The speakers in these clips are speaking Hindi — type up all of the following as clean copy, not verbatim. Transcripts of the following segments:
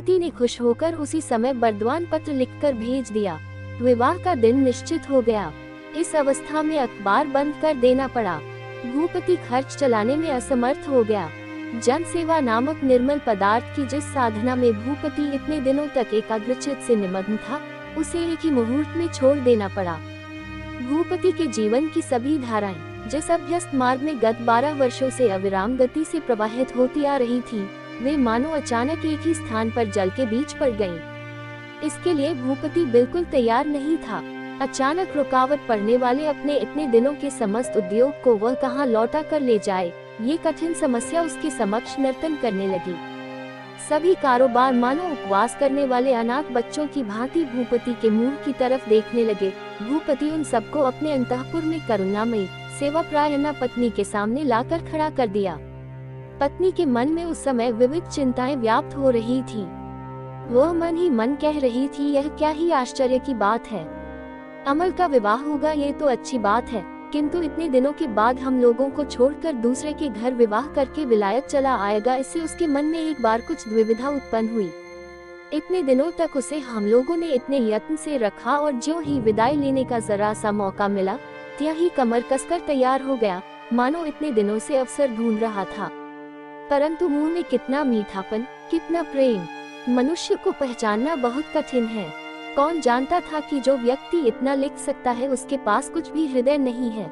भूपति ने खुश होकर उसी समय बरद्वान पत्र लिखकर भेज दिया। विवाह का दिन निश्चित हो गया। इस अवस्था में अखबार बंद कर देना पड़ा। भूपति खर्च चलाने में असमर्थ हो गया। जन सेवा नामक निर्मल पदार्थ की जिस साधना में भूपति इतने दिनों तक एकाग्रचित से निमग्न था, उसे एक ही मुहूर्त में छोड़ देना पड़ा। भूपति के जीवन की सभी धाराएं जिस अभ्यस्त मार्ग में गत 12 वर्षों से अविराम गति से प्रवाहित होती आ रही थी, वे मानो अचानक एक ही स्थान पर जल के बीच पड़ गईं। इसके लिए भूपति बिल्कुल तैयार नहीं था। अचानक रुकावट पड़ने वाले अपने इतने दिनों के समस्त उद्योग को वह कहां लौटा कर ले जाए, ये कठिन समस्या उसके समक्ष नर्तन करने लगी। सभी कारोबार मानो उपवास करने वाले अनाथ बच्चों की भांति भूपति के मुंह की तरफ देखने लगे। भूपति उन सबको अपने अंतःपुर में करुणामयी सेवापरायणा पत्नी के सामने लाकर खड़ा कर दिया। पत्नी के मन में उस समय विविध चिंताएं व्याप्त हो रही थी। वह मन ही मन कह रही थी, यह क्या ही आश्चर्य की बात है। अमल का विवाह होगा ये तो अच्छी बात है, किंतु इतने दिनों के बाद हम लोगों को छोड़कर दूसरे के घर विवाह करके विलायत चला आएगा, इससे उसके मन में एक बार कुछ द्विविधा उत्पन्न हुई। इतने दिनों तक उसे हम लोगों ने इतने यत्न से रखा और ज्यों ही विदाई लेने का जरा सा मौका मिला, त्यों ही कमर कसकर तैयार हो गया, मानो इतने दिनों से अवसर ढूंढ रहा था। परंतु मुंह में कितना मीठापन, कितना प्रेम, मनुष्य को पहचानना बहुत कठिन है। कौन जानता था कि जो व्यक्ति इतना लिख सकता है उसके पास कुछ भी हृदय नहीं है।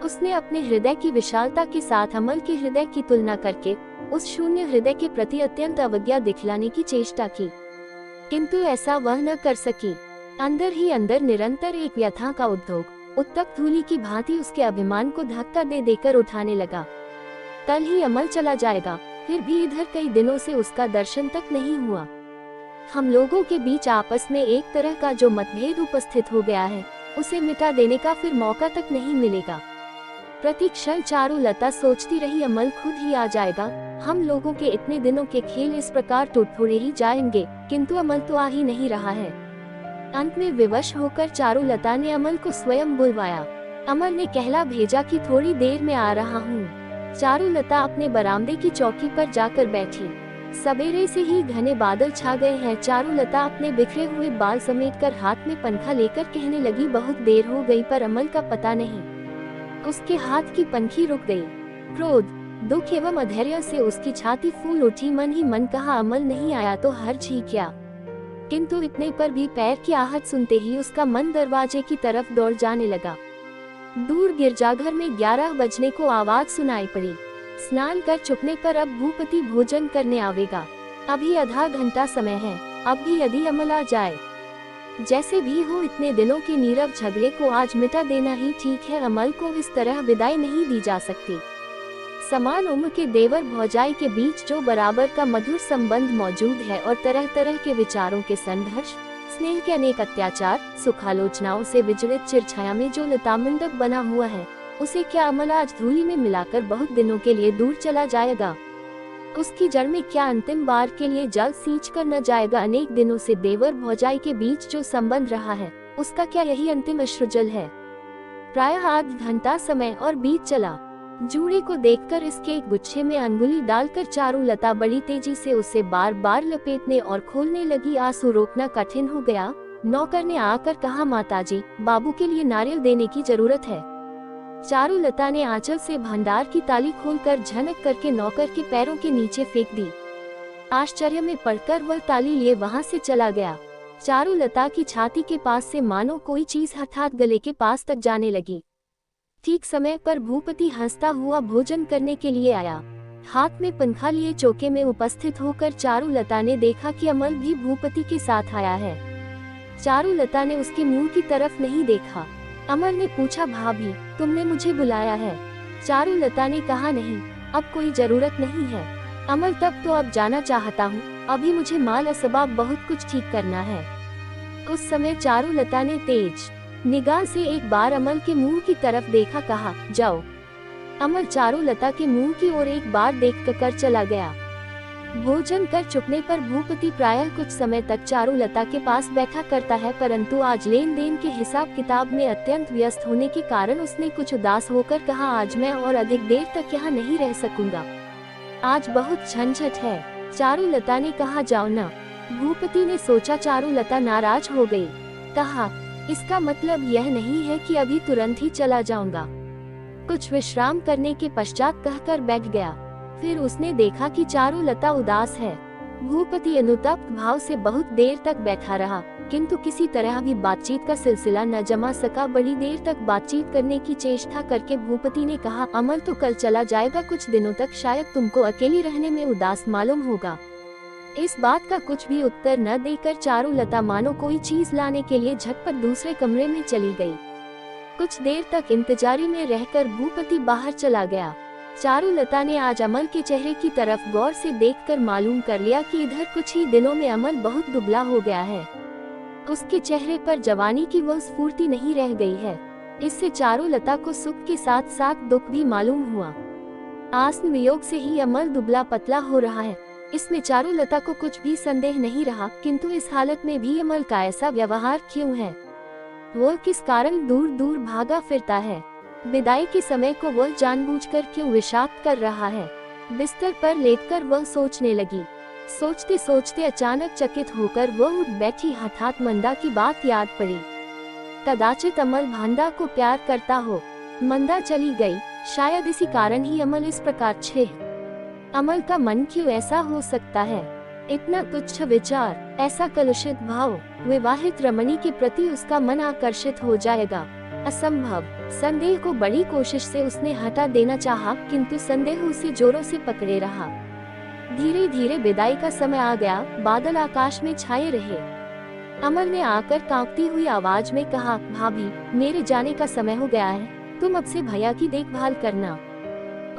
उसने अपने हृदय की विशालता के साथ अमल के हृदय की तुलना करके उस शून्य हृदय के प्रति अत्यंत अवज्ञा दिखलाने की चेष्टा की, किंतु ऐसा वह न कर सकी। अंदर ही अंदर निरंतर एक व्यथा का उद्योग उत्तप्त धूलि की भांति उसके अभिमान को धक्का दे देकर उठाने लगा। कल ही अमल चला जाएगा, फिर भी इधर कई दिनों से उसका दर्शन तक नहीं हुआ। हम लोगों के बीच आपस में एक तरह का जो मतभेद उपस्थित हो गया है, उसे मिटा देने का फिर मौका तक नहीं मिलेगा। प्रति क्षण चारुलता सोचती रही, अमल खुद ही आ जाएगा। हम लोगों के इतने दिनों के खेल इस प्रकार टूट-फूटे ही जाएंगे, किंतु अमल तो आ ही नहीं रहा है। अंत में विवश होकर चारुलता ने अमल को स्वयं बुलवाया। अमल ने कहला भेजा कि थोड़ी देर में आ रहा हूँ। चारुलता अपने बरामदे की चौकी पर जाकर बैठी। सवेरे से ही घने बादल छा गए हैं। चारुलता अपने बिखरे हुए बाल समेटकर हाथ में पंखा लेकर कहने लगी, बहुत देर हो गई पर अमल का पता नहीं। उसके हाथ की पंखी रुक गई। क्रोध, दुख एवं अधैर्य से उसकी छाती फूल उठी। मन ही मन कहा, अमल नहीं आया तो हर्ज ही क्या। किंतु इतने पर भी पैर की आहट सुनते ही उसका मन दरवाजे की तरफ दौड़ जाने लगा। दूर गिरजाघर में 11 बजने को आवाज सुनाई पड़ी। स्नान कर चुकने पर अब भूपति भोजन करने आवेगा। अभी आधा घंटा समय है, अब भी यदि अमल आ जाए। जैसे भी हो इतने दिनों के नीरव झगड़े को आज मिटा देना ही ठीक है। अमल को इस तरह विदाई नहीं दी जा सकती। समान उम्र के देवर भौजाई के बीच जो बराबर का मधुर संबंध मौजूद है और तरह तरह के विचारों के संघर्ष, स्नेह के अनेक अत्याचार, सुखालोचनाओं से विजड़ित चिरछाया में जो लतामंडप बना हुआ है, उसे क्या अमल आज धूलि में मिलाकर बहुत दिनों के लिए दूर चला जाएगा। उसकी जड़ में क्या अंतिम बार के लिए जल सींच कर न जाएगा। अनेक दिनों से देवर भौजाई के बीच जो संबंध रहा है, उसका क्या यही अंतिम अश्रुजल है। प्रायः आधा घंटा समय और बीत चला। जूड़े को देखकर इसके एक गुच्छे में अंगुली डालकर चारुलता बड़ी तेजी से उसे बार बार लपेटने और खोलने लगी। आंसू रोकना कठिन हो गया। नौकर ने आकर कहा, माताजी, बाबू के लिए नारियल देने की जरूरत है। चारुलता ने आंचल से भंडार की ताली खोलकर झनक करके नौकर के पैरों के नीचे फेंक दी। आश्चर्य में पड़कर वह ताली लिए वहां से चला गया। चारुलता की छाती के पास से मानो कोई चीज हठात गले के पास तक जाने लगी। ठीक समय पर भूपति हंसता हुआ भोजन करने के लिए आया। हाथ में पंखा लिए चौके में उपस्थित होकर चारुलता ने देखा कि अमल भी भूपति के साथ आया है। चारुलता ने उसके मुंह की तरफ नहीं देखा। अमल ने पूछा, भाभी, तुमने मुझे बुलाया है? चारुलता ने कहा, नहीं, अब कोई जरूरत नहीं है। अमल, तब तो अब जाना चाहता हूँ। अभी मुझे माल असबाब बहुत कुछ ठीक करना है। उस समय चारुलता ने तेज निगाह से एक बार अमल के मुंह की तरफ देखा, कहा, जाओ। अमल चारुलता के मुंह की ओर एक बार देख कर चला गया। भोजन कर चुकने पर भूपति प्रायः कुछ समय तक चारुलता के पास बैठा करता है, परंतु आज लेन देन के हिसाब किताब में अत्यंत व्यस्त होने के कारण उसने कुछ उदास होकर कहा, आज मैं और अधिक देर तक यहाँ नहीं रह सकूंगा। आज बहुत झंझट है। चारुलता ने कहा, जाओ ना, भूपति ने सोचा चारुलता नाराज हो गई। कहा, इसका मतलब यह नहीं है कि अभी तुरंत ही चला जाऊंगा। कुछ विश्राम करने के पश्चात कहकर बैठ गया। फिर उसने देखा कि चारुलता उदास है। भूपति अनुतप्त भाव से बहुत देर तक बैठा रहा, किंतु किसी तरह भी बातचीत का सिलसिला न जमा सका। बड़ी देर तक बातचीत करने की चेष्टा करके भूपति ने कहा, अमल तो कल चला जाएगा, कुछ दिनों तक शायद तुमको अकेली रहने में उदास मालूम होगा। इस बात का कुछ भी उत्तर न देकर चारुलता मानो कोई चीज लाने के लिए झटपट दूसरे कमरे में चली गई। कुछ देर तक इंतजारी में रहकर भूपति बाहर चला गया। चारुलता ने आज अमल के चेहरे की तरफ गौर से देखकर मालूम कर लिया कि इधर कुछ ही दिनों में अमल बहुत दुबला हो गया है। उसके चेहरे पर जवानी की वह स्फूर्ति नहीं रह गई है। इससे चारुलता को सुख के साथ साथ दुख भी मालूम हुआ। आसन वियोग से ही अमल दुबला पतला हो रहा है, इसमें चारुलता को कुछ भी संदेह नहीं रहा। किंतु इस हालत में भी अमल का ऐसा व्यवहार क्यों है? वह किस कारण दूर दूर भागा फिरता है? विदाई के समय को वह जानबूझकर क्यों विषाक्त कर रहा है? बिस्तर पर लेटकर वह सोचने लगी। सोचते सोचते अचानक चकित होकर वह उठ बैठी। हठात मंदा की बात याद पड़ी। कदाचित अमल भांडा को प्यार करता हो। मंदा चली गई। शायद इसी कारण ही अमल इस प्रकार छे। अमल का मन क्यों ऐसा हो सकता है? इतना तुच्छ विचार, ऐसा कलुषित भाव, विवाहित रमणी के प्रति उसका मन आकर्षित हो जाएगा? असंभव। संदेह को बड़ी कोशिश से उसने हटा देना चाहा, किंतु संदेह उसे जोरों से पकड़े रहा। धीरे धीरे विदाई का समय आ गया। बादल आकाश में छाए रहे। अमल ने आकर कांपती हुई आवाज में कहा, भाभी, मेरे जाने का समय हो गया है, तुम अब से भैया की देखभाल करना।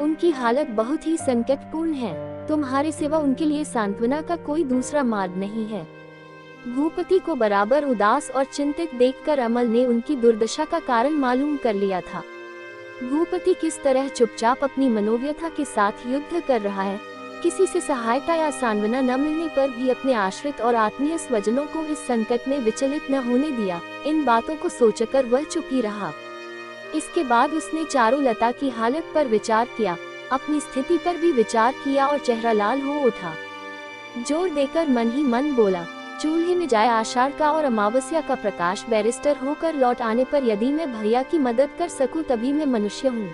उनकी हालत बहुत ही संकटपूर्ण है। तुम्हारे सिवा उनके लिए सांत्वना का कोई दूसरा मार्ग नहीं है। भूपति को बराबर उदास और चिंतित देखकर अमल ने उनकी दुर्दशा का कारण मालूम कर लिया था। भूपति किस तरह चुपचाप अपनी मनोव्यथा के साथ युद्ध कर रहा है। किसी से सहायता या सांत्वना न मिलने पर भी अपने आश्रित और आत्मीय स्वजनों को इस संकट में विचलित न होने दिया। इन बातों को सोचकर वह चुप ही रहा। इसके बाद उसने चारुलता की हालत पर विचार किया, अपनी स्थिति पर भी विचार किया और चेहरा लाल हो उठा। जोर देकर मन ही मन बोला, चूल्हे में जाए आषाढ़ का और अमावस्या का प्रकाश। बैरिस्टर होकर लौट आने पर यदि मैं भैया की मदद कर सकूं तभी मैं मनुष्य हूँ।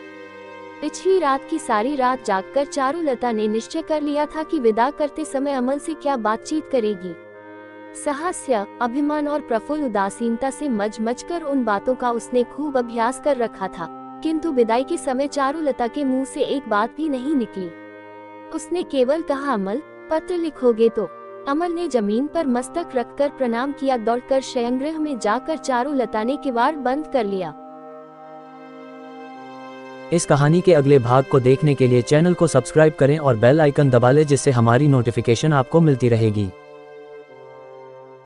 पिछली रात की सारी रात जागकर चारुलता ने निश्चय कर लिया था कि विदा करते समय अमल से क्या बातचीत करेगी। साहस्य, अभिमान और प्रफुल्ल उदासीनता से मच कर उन बातों का उसने खूब अभ्यास कर रखा था, किंतु विदाई के समय चारुलता के मुंह से एक बात भी नहीं निकली। उसने केवल कहा, अमल, पत्र लिखोगे तो? अमल ने जमीन पर मस्तक रखकर प्रणाम किया। दौड़कर शयनगृह में जाकर चारुलता ने किवाड़ बंद कर लिया। इस कहानी के अगले भाग को देखने के लिए चैनल को सब्सक्राइब करें और बेल आइकन दबा लें, जिससे हमारी नोटिफिकेशन आपको मिलती रहेगी।